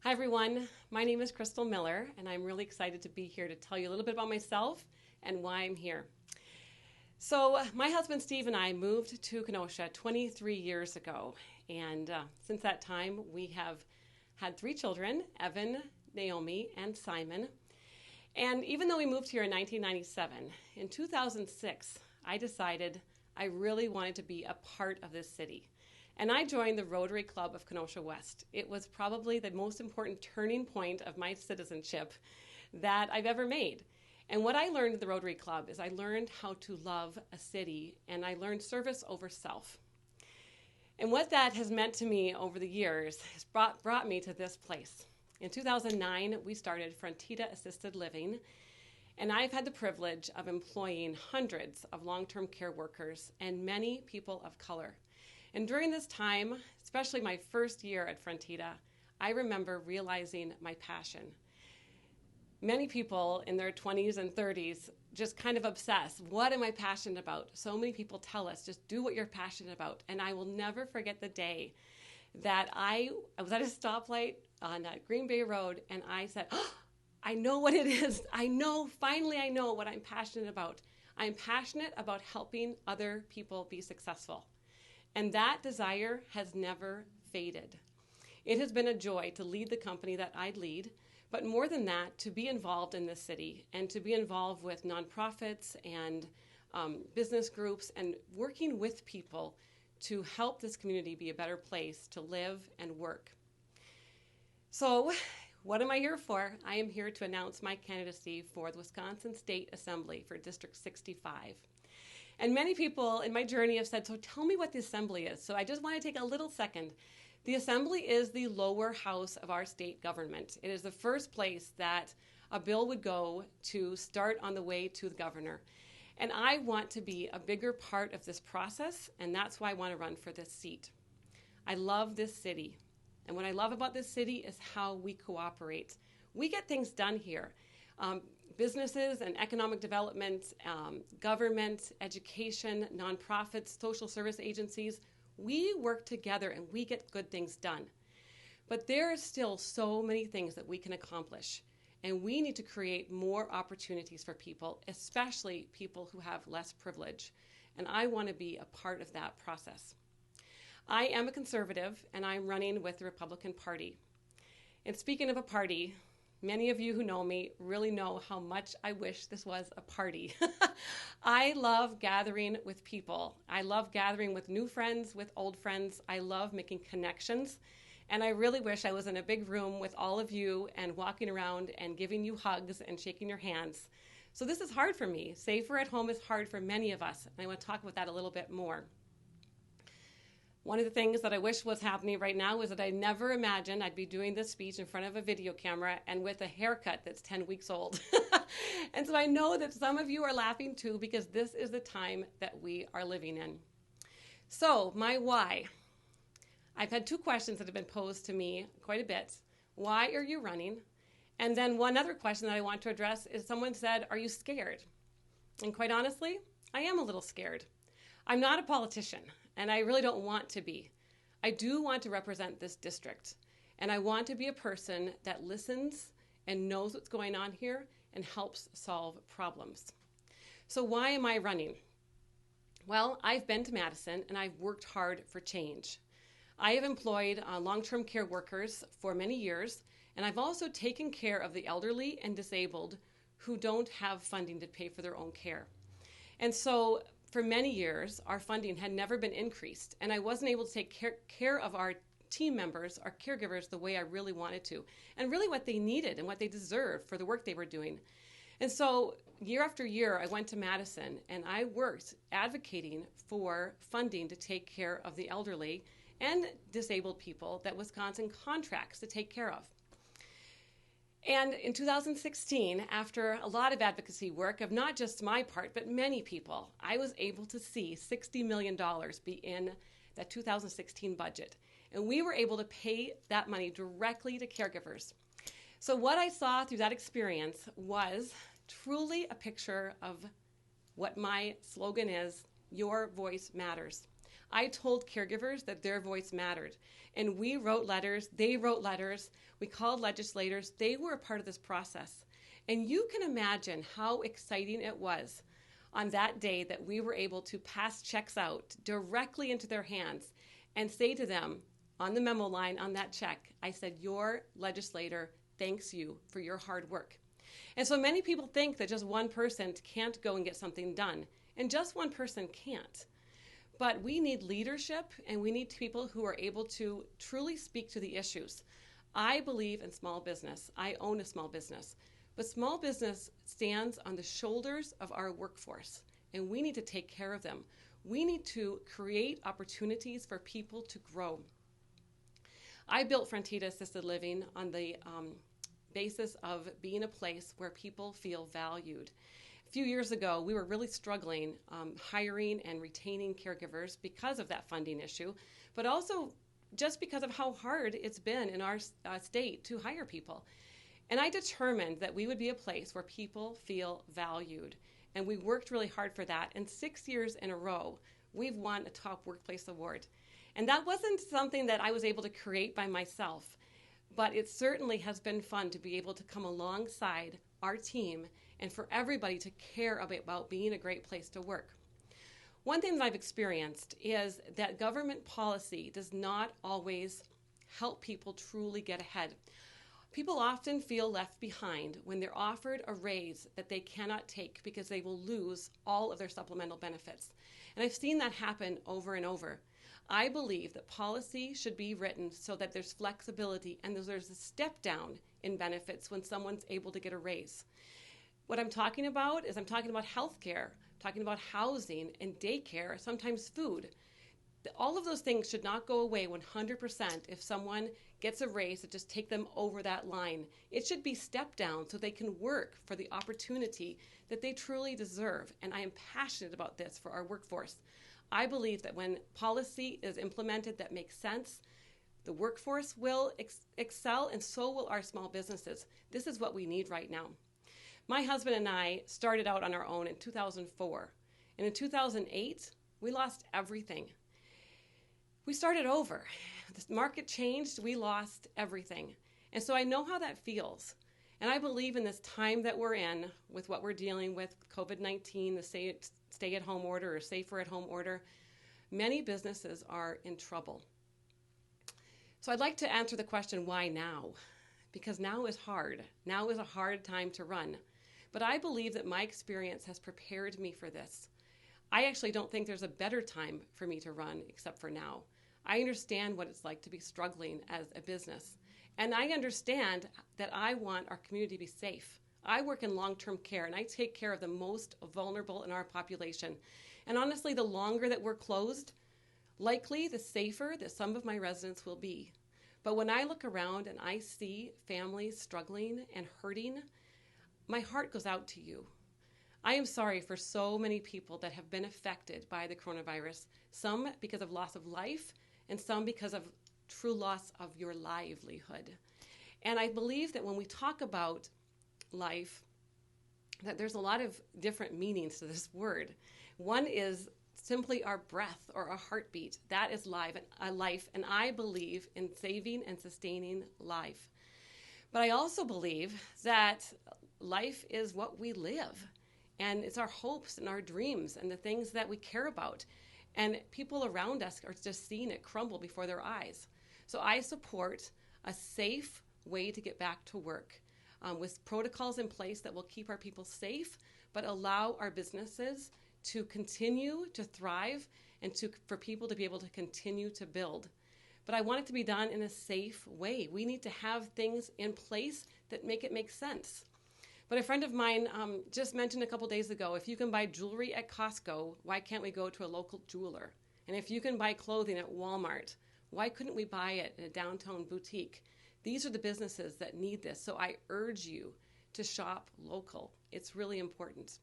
Hi everyone, my name is Crystal Miller and I'm really excited to be here to tell you a little bit about myself and why I'm here. So my husband Steve and I moved to Kenosha 23 years ago, and since that time we have had 3 children, Evan, Naomi, and Simon. And even though we moved here in 1997, in 2006 I decided I really wanted to be a part of this city. And I joined the Rotary Club of Kenosha West. It was probably the most important turning point of my citizenship that I've ever made. And what I learned at the Rotary Club is I learned how to love a city, and I learned service over self. And what that has meant to me over the years has brought me to this place. In 2009, we started Frontida Assisted Living, and I've had the privilege of employing hundreds of long-term care workers and many people of color. And during this time, especially my first year at Frontida, I remember realizing my passion. Many people in their 20s and 30s just kind of obsess. What am I passionate about? So many people tell us, just do what you're passionate about. And I will never forget the day that I was at a stoplight on Green Bay Road, and I said, oh, I know what it is. Finally I know what I'm passionate about. I'm passionate about helping other people be successful. And that desire has never faded. It has been a joy to lead the company that I lead, but more than that, to be involved in this city and to be involved with nonprofits and business groups and working with people to help this community be a better place to live and work. So, what am I here for? I am here to announce my candidacy for the Wisconsin State Assembly for District 65. And many people in my journey have said, so tell me what the Assembly is. So I just want to take a little second. The Assembly is the lower house of our state government. It is the first place that a bill would go to start on the way to the governor. And I want to be a bigger part of this process, and that's why I want to run for this seat. I love this city. And what I love about this city is how we cooperate. We get things done here. Businesses and economic development, government, education, nonprofits, social service agencies, we work together and we get good things done. But there are still so many things that we can accomplish, and we need to create more opportunities for people, especially people who have less privilege. And I want to be a part of that process. I am a conservative, and I'm running with the Republican Party. And speaking of a party, many of you who know me really know how much I wish this was a party. I love gathering with people. I love gathering with new friends, with old friends. I love making connections. And I really wish I was in a big room with all of you and walking around and giving you hugs and shaking your hands. So this is hard for me. Safer at home is hard for many of us. And I want to talk about that a little bit more. One of the things that I wish was happening right now is that I never imagined I'd be doing this speech in front of a video camera and with a haircut that's 10 weeks old. And so I know that some of you are laughing too, because this is the time that we are living in. So my why. I've had 2 questions that have been posed to me quite a bit. Why are you running? And then one other question that I want to address is someone said, are you scared? And quite honestly, I am a little scared. I'm not a politician. And I really don't want to be. I do want to represent this district. And I want to be a person that listens and knows what's going on here and helps solve problems. So why am I running? Well, I've been to Madison and I've worked hard for change. I have employed long-term care workers for many years, and I've also taken care of the elderly and disabled who don't have funding to pay for their own care. And so for many years, our funding had never been increased, and I wasn't able to take care of our team members, our caregivers, the way I really wanted to, and really what they needed and what they deserved for the work they were doing. And so year after year, I went to Madison, and I worked advocating for funding to take care of the elderly and disabled people that Wisconsin contracts to take care of. And in 2016, after a lot of advocacy work of not just my part, but many people, I was able to see $60 million be in that 2016 budget. And we were able to pay that money directly to caregivers. So what I saw through that experience was truly a picture of what my slogan is, your voice matters. I told caregivers that their voice mattered. And we wrote letters, they wrote letters, we called legislators, they were a part of this process. And you can imagine how exciting it was on that day that we were able to pass checks out directly into their hands and say to them on the memo line on that check, I said, your legislator thanks you for your hard work. And so many people think that just one person can't go and get something done, and just one person can't. But we need leadership, and we need people who are able to truly speak to the issues. I believe in small business. I own a small business. But small business stands on the shoulders of our workforce, and we need to take care of them. We need to create opportunities for people to grow. I built Frontida Assisted Living on the basis of being a place where people feel valued. A few years ago, we were really struggling hiring and retaining caregivers because of that funding issue, but also just because of how hard it's been in our state to hire people. And I determined that we would be a place where people feel valued. And we worked really hard for that. And 6 years in a row, we've won a Top Workplace Award. And that wasn't something that I was able to create by myself, but it certainly has been fun to be able to come alongside our team and for everybody to care about being a great place to work. One thing that I've experienced is that government policy does not always help people truly get ahead. People often feel left behind when they're offered a raise that they cannot take because they will lose all of their supplemental benefits. And I've seen that happen over and over. I believe that policy should be written so that there's flexibility and there's a step down in benefits when someone's able to get a raise. What I'm talking about is I'm talking about healthcare, talking about housing and daycare, sometimes food. All of those things should not go away 100% if someone gets a raise to just take them over that line. It should be stepped down so they can work for the opportunity that they truly deserve. And I am passionate about this for our workforce. I believe that when policy is implemented that makes sense, the workforce will excel, and so will our small businesses. This is what we need right now. My husband and I started out on our own in 2004. And in 2008, we lost everything. We started over. The market changed, we lost everything. And so I know how that feels. And I believe in this time that we're in, with what we're dealing with, COVID-19, the stay-at-home order or safer-at-home order, many businesses are in trouble. So I'd like to answer the question, why now? Because now is hard. Now is a hard time to run. But I believe that my experience has prepared me for this. I actually don't think there's a better time for me to run except for now. I understand what it's like to be struggling as a business. And I understand that I want our community to be safe. I work in long-term care, and I take care of the most vulnerable in our population. And honestly, the longer that we're closed, likely the safer that some of my residents will be. But when I look around and I see families struggling and hurting, my heart goes out to you. I am sorry for so many people that have been affected by the coronavirus, some because of loss of life, and some because of true loss of your livelihood. And I believe that when we talk about life, that there's a lot of different meanings to this word. One is simply our breath or our heartbeat. That is life, and I believe in saving and sustaining life. But I also believe that life is what we live, and it's our hopes and our dreams and the things that we care about. And people around us are just seeing it crumble before their eyes. So I support a safe way to get back to work with protocols in place that will keep our people safe, but allow our businesses to continue to thrive and for people to be able to continue to build. But I want it to be done in a safe way. We need to have things in place that make sense. But a friend of mine just mentioned a couple days ago, if you can buy jewelry at Costco, why can't we go to a local jeweler? And if you can buy clothing at Walmart, why couldn't we buy it in a downtown boutique? These are the businesses that need this. So I urge you to shop local. It's really important.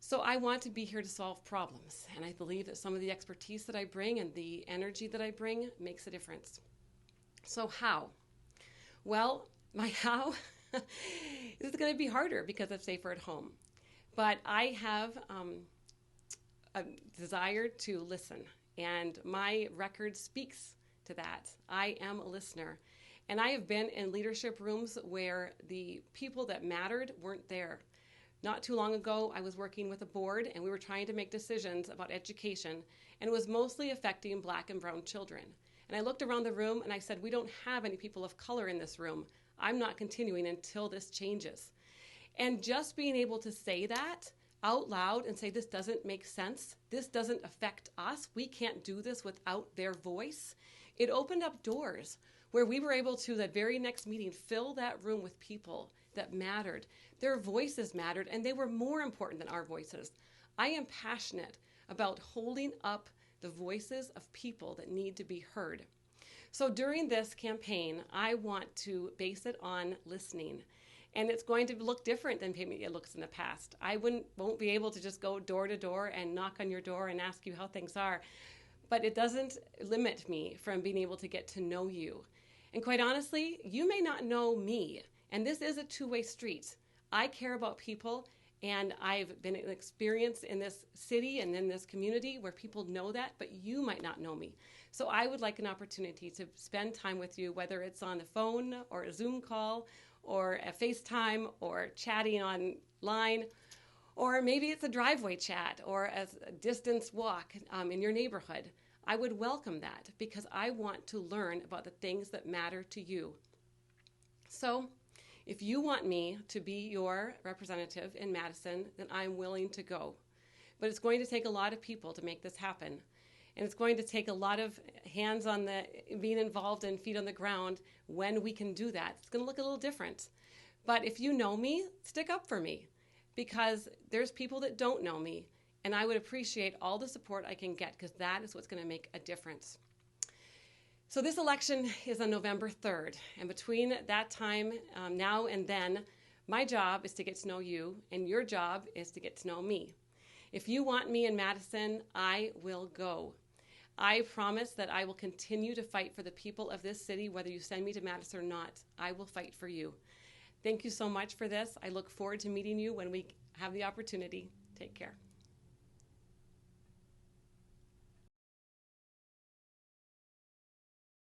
So I want to be here to solve problems. And I believe that some of the expertise that I bring and the energy that I bring makes a difference. So how? Well, my how this is going to be harder because of Safer at Home. But I have a desire to listen, and my record speaks to that. I am a listener. And I have been in leadership rooms where the people that mattered weren't there. Not too long ago, I was working with a board and we were trying to make decisions about education, and it was mostly affecting Black and brown children. And I looked around the room and I said, we don't have any people of color in this room. I'm not continuing until this changes. And just being able to say that out loud and say, this doesn't make sense, this doesn't affect us, we can't do this without their voice, it opened up doors where we were able to, that very next meeting, fill that room with people that mattered. Their voices mattered, and they were more important than our voices. I am passionate about holding up the voices of people that need to be heard. So during this campaign, I want to base it on listening. And it's going to look different than maybe it looks in the past. I won't be able to just go door to door and knock on your door and ask you how things are. But it doesn't limit me from being able to get to know you. And quite honestly, you may not know me. And this is a two-way street. I care about people, and I've been an experience in this city and in this community where people know that, but you might not know me. So I would like an opportunity to spend time with you, whether it's on the phone or a Zoom call or a FaceTime or chatting online, or maybe it's a driveway chat or a distance walk in your neighborhood. I would welcome that because I want to learn about the things that matter to you. So if you want me to be your representative in Madison, then I'm willing to go. But it's going to take a lot of people to make this happen. And it's going to take a lot of hands on being involved and feet on the ground when we can do that. It's going to look a little different. But if you know me, stick up for me because there's people that don't know me. And I would appreciate all the support I can get because that is what's going to make a difference. So this election is on November 3rd. And between that time, now and then, my job is to get to know you, and your job is to get to know me. If you want me in Madison, I will go. I promise that I will continue to fight for the people of this city, whether you send me to Madison or not. I will fight for you. Thank you so much for this. I look forward to meeting you when we have the opportunity. Take care.